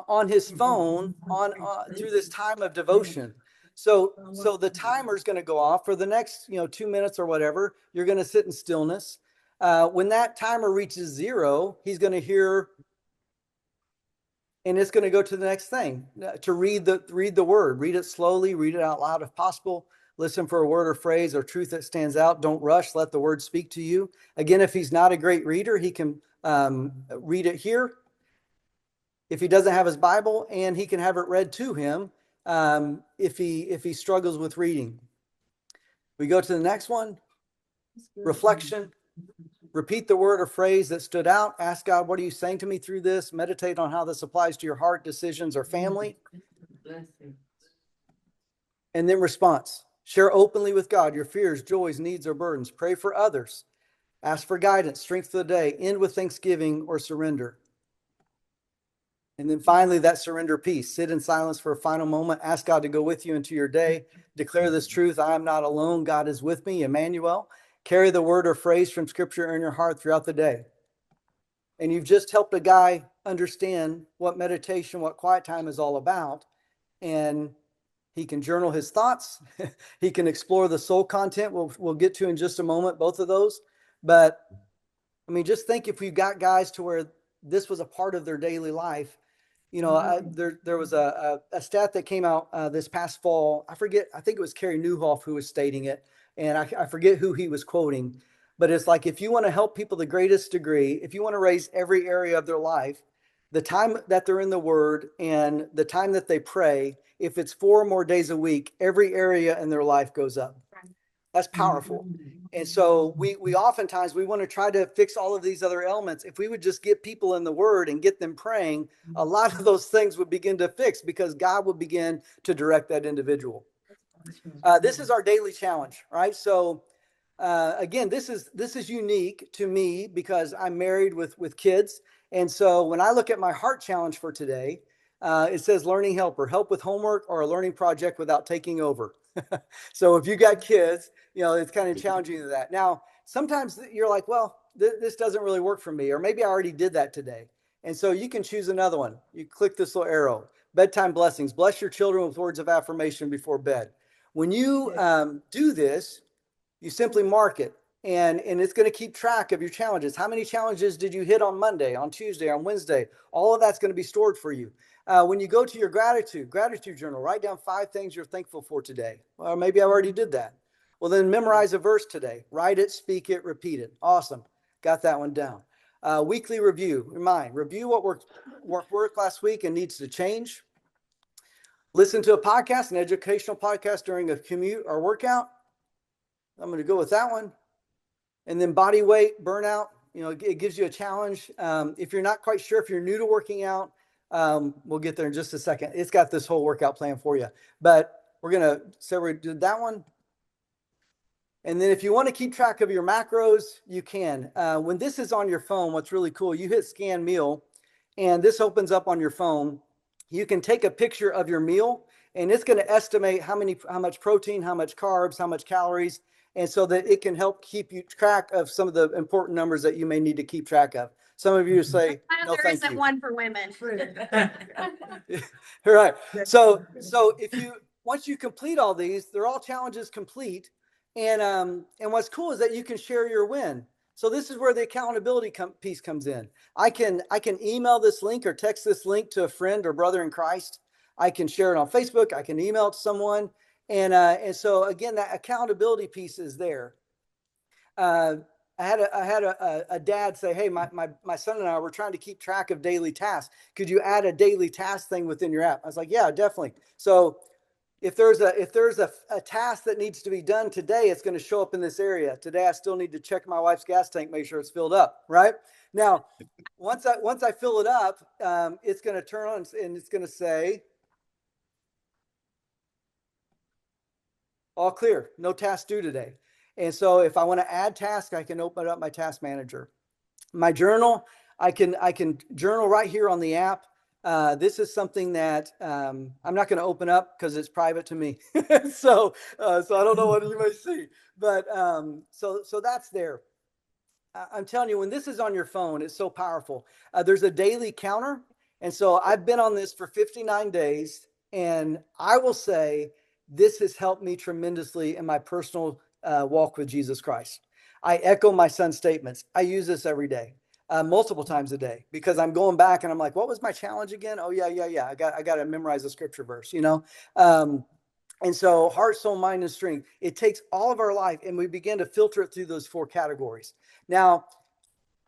on his phone on through this time of devotion. So the timer is going to go off for the next 2 minutes or whatever. You're going to sit in stillness. When that timer reaches 0, he's going to hear, and it's going to go to the next thing, to read the word. Read it slowly. Read it out loud if possible. Listen for a word or phrase or truth that stands out. Don't rush. Let the word speak to you. Again, if he's not a great reader, he can read it here. If he doesn't have his Bible, and he can have it read to him if he struggles with reading. We go to the next one. Reflection. Repeat the word or phrase that stood out. Ask God, what are you saying to me through this? Meditate on how this applies to your heart, decisions, or family. And then response. Share openly with God your fears, joys, needs, or burdens. Pray for others. Ask for guidance, strength for the day. End with thanksgiving or surrender. And then finally, that surrender piece. Sit in silence for a final moment. Ask God to go with you into your day. Declare this truth. I am not alone. God is with me. Emmanuel. Carry the word or phrase from Scripture in your heart throughout the day. And you've just helped a guy understand what meditation, what quiet time is all about. And he can journal his thoughts. He can explore the soul content. We'll get to in just a moment, both of those. But I mean, just think if we've got guys to where this was a part of their daily life. There was a stat that came out this past fall. I think it was Carey Nieuwhof who was stating it, and I forget who he was quoting, but it's like, if you want to help people the greatest degree, if you want to raise every area of their life, the time that they're in the Word and the time that they pray, if it's 4 more days a week, every area in their life goes up. That's powerful. And so we oftentimes we want to try to fix all of these other elements. If we would just get people in the Word and get them praying, a lot of those things would begin to fix, because God would begin to direct that individual. This is our daily challenge, right? So again, this is unique to me because I'm married with kids. And so when I look at my heart challenge for today, it says learning helper, help with homework or a learning project without taking over. So if you got kids, it's kind of challenging to that. Now, sometimes you're like, well, this doesn't really work for me, or maybe I already did that today. And so you can choose another one. You click this little arrow. Bedtime blessings. Bless your children with words of affirmation before bed. When you do this, you simply mark it. And it's going to keep track of your challenges. How many challenges did you hit on Monday, on Tuesday, on Wednesday? All of that's going to be stored for you. When you go to your gratitude journal, write down 5 things you're thankful for today. Well, maybe I already did that. Well, then memorize a verse today. Write it, speak it, repeat it. Awesome. Got that one down. Weekly review. Review what worked last week and needs to change. Listen to a podcast, an educational podcast during a commute or workout. I'm going to go with that one. And then body weight, burnout. It gives you a challenge. If you're not quite sure, if you're new to working out, we'll get there in just a second. It's got this whole workout plan for you. But we're going to say we did that one. And then if you want to keep track of your macros, you can. When this is on your phone, what's really cool, you hit scan meal and this opens up on your phone. You can take a picture of your meal and it's going to estimate how much protein, how much carbs, how much calories, and so that it can help keep you track of some of the important numbers that you may need to keep track of. Some of you say, I know no, there thank isn't you. one for women. Right. So if you once you complete all these, they're all challenges complete. And what's cool is that you can share your win. So this is where the accountability piece comes in. I can email this link or text this link to a friend or brother in Christ. I can share it on Facebook. I can email it to someone. And so again, that accountability piece is there. I had a dad say, "Hey, my son and I were trying to keep track of daily tasks. Could you add a daily task thing within your app?" I was like, "Yeah, definitely." So if there's a task that needs to be done today, it's going to show up in this area. Today, I still need to check my wife's gas tank, make sure it's filled up. Right now, once I fill it up, it's going to turn on and it's going to say, all clear, no task due today. And so if I want to add task, I can open up my task manager. My journal, I can journal right here on the app. This is something that I'm not going to open up because it's private to me. So I don't know what you may see, but so that's there. I'm telling you, when this is on your phone, it's so powerful. There's a daily counter. And so I've been on this for 59 days. And I will say this has helped me tremendously in my personal walk with Jesus Christ. I echo my son's statements. I use this every day, multiple times a day, because I'm going back and I'm like, what was my challenge again? Oh, yeah. I got to memorize a scripture verse, you know? And so heart, soul, mind, and strength, it takes all of our life and we begin to filter it through those 4 categories. Now,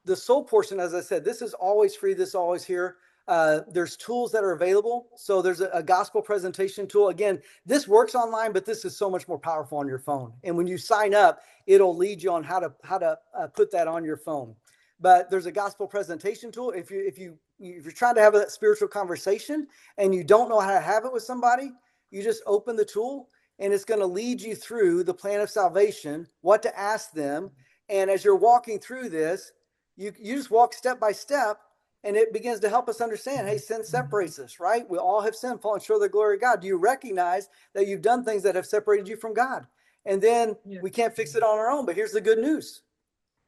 the soul portion, as I said, this is always free. This is always here. There's tools that are available. So there's a gospel presentation tool. Again, this works online, but this is so much more powerful on your phone. And when you sign up, it'll lead you on how to put that on your phone. But there's a gospel presentation tool. If you're trying to have a spiritual conversation and you don't know how to have it with somebody, you just open the tool and it's going to lead you through the plan of salvation, what to ask them. And as you're walking through this, you just walk step by step, and it begins to help us understand, hey, sin separates us, right? We all have sinned, fallen short of the glory of God. Do you recognize that you've done things that have separated you from God? And then we can't fix it on our own, but here's the good news.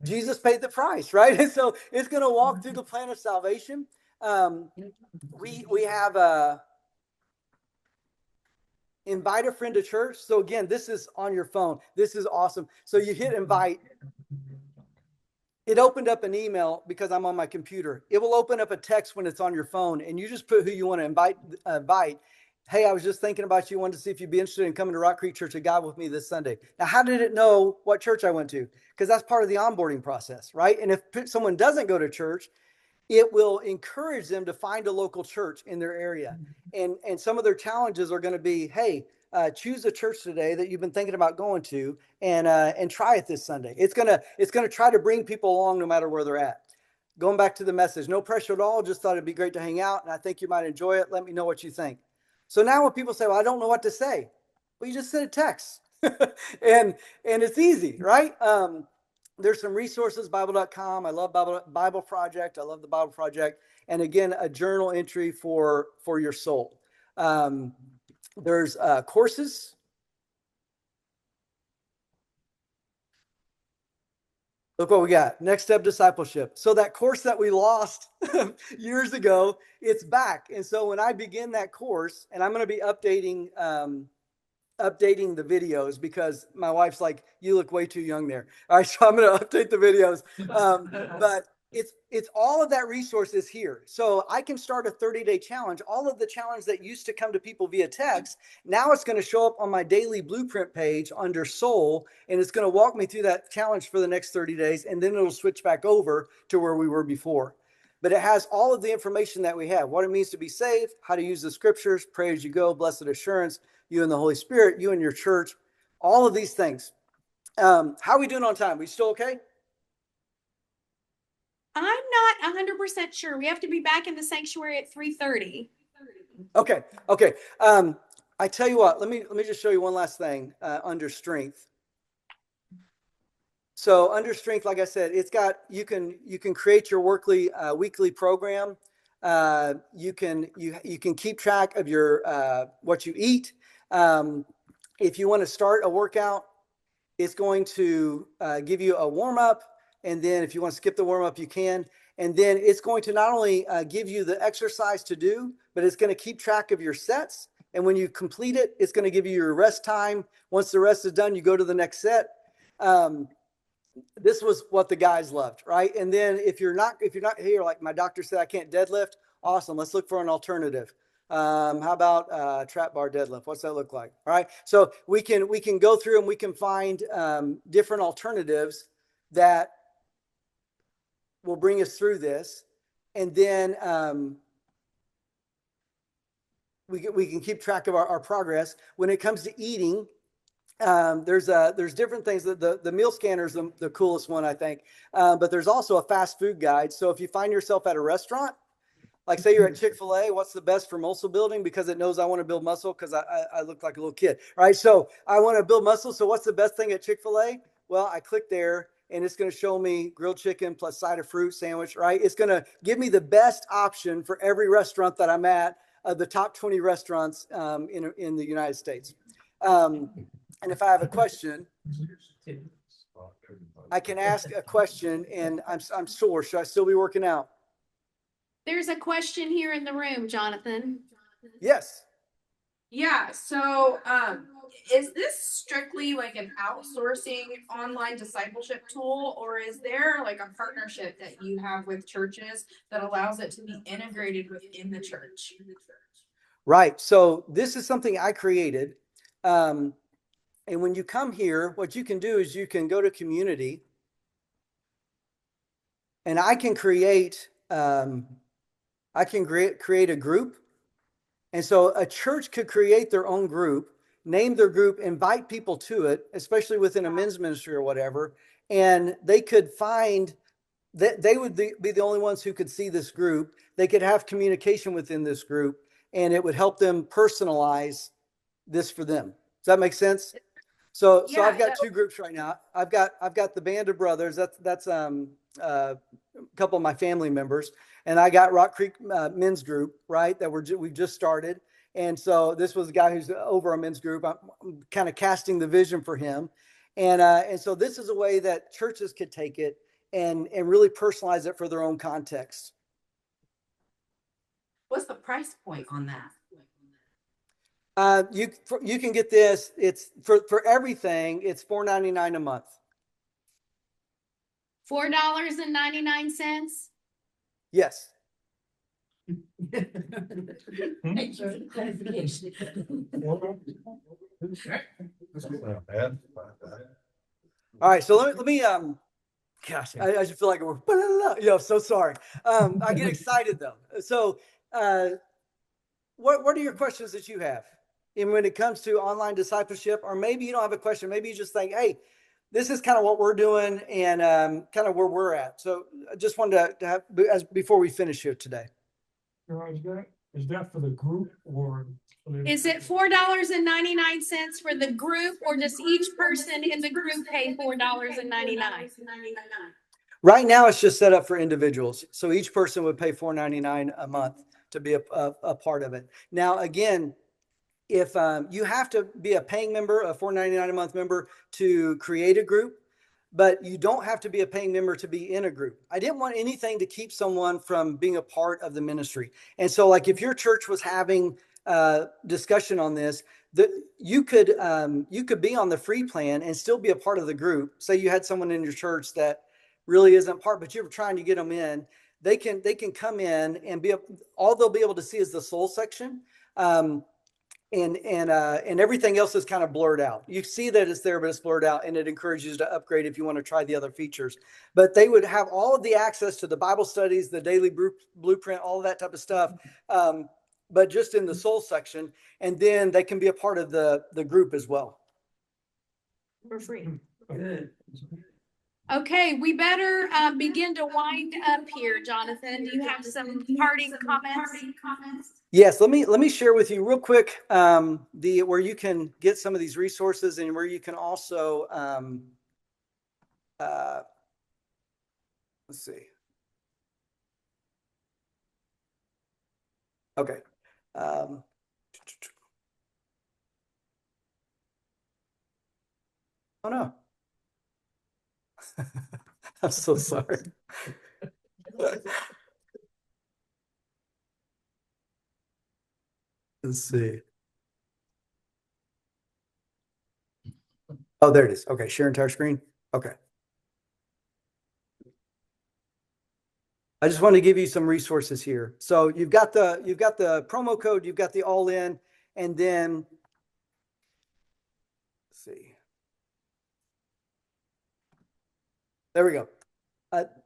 Jesus paid the price, right? And so it's going to walk through the plan of salvation. We have invite a friend to church. So again, this is on your phone. This is awesome. So you hit invite. It opened up an email because I'm on my computer. It will open up a text when it's on your phone, and you just put who you want to invite. Hey, I was just thinking about you. Wanted to see if you'd be interested in coming to Rock Creek Church of God with me this Sunday. Now, how did it know what church I went to? Because that's part of the onboarding process, right? And if someone doesn't go to church, it will encourage them to find a local church in their area. And some of their challenges are going to be, hey, choose a church today that you've been thinking about going to and try it this Sunday. It's gonna try to bring people along no matter where they're at. Going back to the message, no pressure at all. Just thought it'd be great to hang out, and I think you might enjoy it. Let me know what you think. So now when people say, well, I don't know what to say, well, you just send a text. and it's easy, right? There's some resources, Bible.com. I love Bible Project. I love the Bible Project. And again, a journal entry for your soul. There's courses. Look what we got. Next Step Discipleship. So that course that we lost years ago, it's back. And so when I begin that course, and I'm going to be updating the videos because my wife's like, you look way too young there. All right, so I'm going to update the videos. But it's all of that resource is here. So I can start a 30-day challenge. All of the challenge that used to come to people via text, now it's going to show up on my daily blueprint page under soul, and it's going to walk me through that challenge for the next 30 days, and then it'll switch back over to where we were before. But it has all of the information that we have, what it means to be saved, how to use the scriptures, pray as you go, blessed assurance, you and the Holy Spirit, you and your church, all of these things. How are we doing on time? We still okay? I'm not 100% sure. We have to be back in the sanctuary at 3:30. Okay. I tell you what, let me just show you one last thing under strength. So under strength, like I said, it's got, you can create your weekly program. You can keep track of your, what you eat. If you want to start a workout, it's going to give you a warm up. And then if you want to skip the warm up, you can. And then it's going to not only give you the exercise to do, but it's going to keep track of your sets. And when you complete it, it's going to give you your rest time. Once the rest is done, you go to the next set. This was what the guys loved, right? And then if you're not here, like my doctor said, I can't deadlift. Awesome. Let's look for an alternative. How about trap bar deadlift? What's that look like? All right. So we can go through and we can find different alternatives that will bring us through this. And then we can keep track of our progress. When it comes to eating, there's different things. The meal scanner is the coolest one, I think. But there's also a fast food guide. So if you find yourself at a restaurant, like say you're at Chick-fil-A, what's the best for muscle building? Because it knows I want to build muscle because I look like a little kid, right? So I want to build muscle. So what's the best thing at Chick-fil-A? Well, I click there and it's going to show me grilled chicken plus side of fruit sandwich, right? It's going to give me the best option for every restaurant that I'm at, the top 20 restaurants in the United States. And if I have a question, I can ask a question and I'm sore. Should I still be working out? There's a question here in the room, Jonathan. Yes. Yeah, so is this strictly like an outsourcing online discipleship tool, or is there like a partnership that you have with churches that allows it to be integrated within the church? Right. So this is something I created. And when you come here, what you can do is you can go to community and I can create a group. And so a church could create their own group, name their group, invite people to it, especially within a men's ministry or whatever. And they could find that they would be the only ones who could see this group. They could have communication within this group and it would help them personalize this for them. Does that make sense? So I've got two groups right now. I've got the Band of Brothers. That's a couple of my family members, and I got Rock Creek Men's Group, right? That we've just started. And so this was a guy who's over a men's group. I'm kind of casting the vision for him, and so this is a way that churches could take it and really personalize it for their own context. What's the price point on that? You can get this. It's for everything. It's $4.99 a month. $4.99. Yes. Thank you for the clarification. All right. So let me gosh, I just feel like we're so sorry. I get excited though. So what are your questions that you have? And when it comes to online discipleship, or maybe you don't have a question, maybe you just think, hey, this is kind of what we're doing and kind of where we're at. So I just wanted to have, before we finish here today. Is that for the group or? Is it $4.99 for the group, or does each person in the group pay $4.99? Right now, it's just set up for individuals. So each person would pay $4.99 a month to be a part of it. Now, again, if you have to be a paying member, a $4.99 a month member to create a group, but you don't have to be a paying member to be in a group. I didn't want anything to keep someone from being a part of the ministry. And so like if your church was having discussion on this, you could be on the free plan and still be a part of the group. Say you had someone in your church that really isn't part, but you were trying to get them in. They can come in and all they'll be able to see is the soul section. And everything else is kind of blurred out. You see that it's there, but it's blurred out, and it encourages you to upgrade if you want to try the other features. But they would have all of the access to the Bible studies, the daily blueprint, all of that type of stuff, but just in the soul section. And then they can be a part of the group as well. For free. Good. Okay, we better begin to wind up here, Jonathan. Do you have some parting comments? Yes, let me share with you real quick where you can get some of these resources and where you can also let's see. Okay. Um, oh no. I'm so sorry. Let's see. Oh, there it is. Okay, share entire screen. Okay. I just wanted to give you some resources here. So you've got the promo code, you've got the all in, and then let's see. There we go.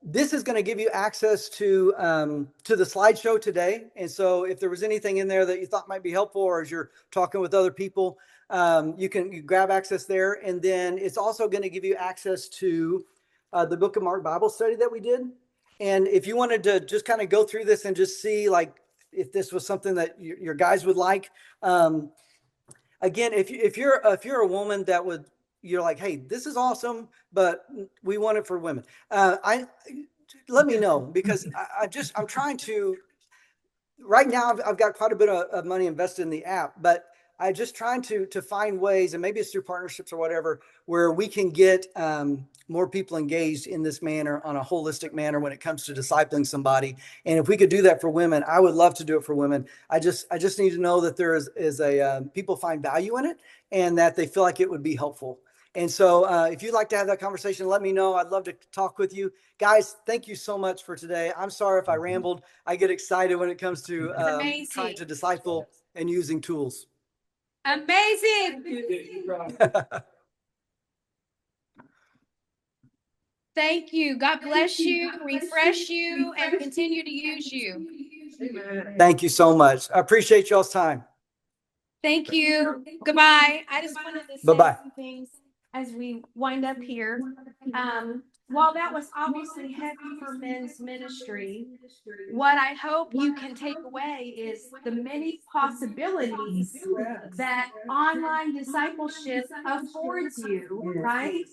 This is going to give you access to the slideshow today. And so if there was anything in there that you thought might be helpful, or as you're talking with other people, you grab access there. And then it's also going to give you access to the Book of Mark Bible study that we did. And if you wanted to just kind of go through this and just see like if this was something that your guys would like, again, if you're a woman that would, you're like, hey, this is awesome, but we want it for women. Let me know, because I'm trying to, right now I've got quite a bit of money invested in the app, but I just trying to find ways, and maybe it's through partnerships or whatever, where we can get more people engaged in this manner, on a holistic manner, when it comes to discipling somebody. And if we could do that for women, I would love to do it for women. I just need to know that there is a people find value in it, and that they feel like it would be helpful. And so if you'd like to have that conversation, let me know. I'd love to talk with you. Guys, thank you so much for today. I'm sorry if I rambled. I get excited when it comes to trying to disciple and using tools. Amazing. Thank you. God bless you, refresh you, and continue to use you. Thank you so much. I appreciate y'all's time. Thank you. Goodbye. I just wanted to say Bye-bye. some things as we wind up here. While that was obviously heavy for men's ministry, what I hope you can take away is the many possibilities that online discipleship affords you, right?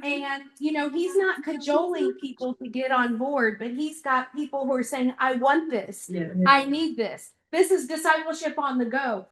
And, he's not cajoling people to get on board, but he's got people who are saying, I want this. I need this. This is discipleship on the go.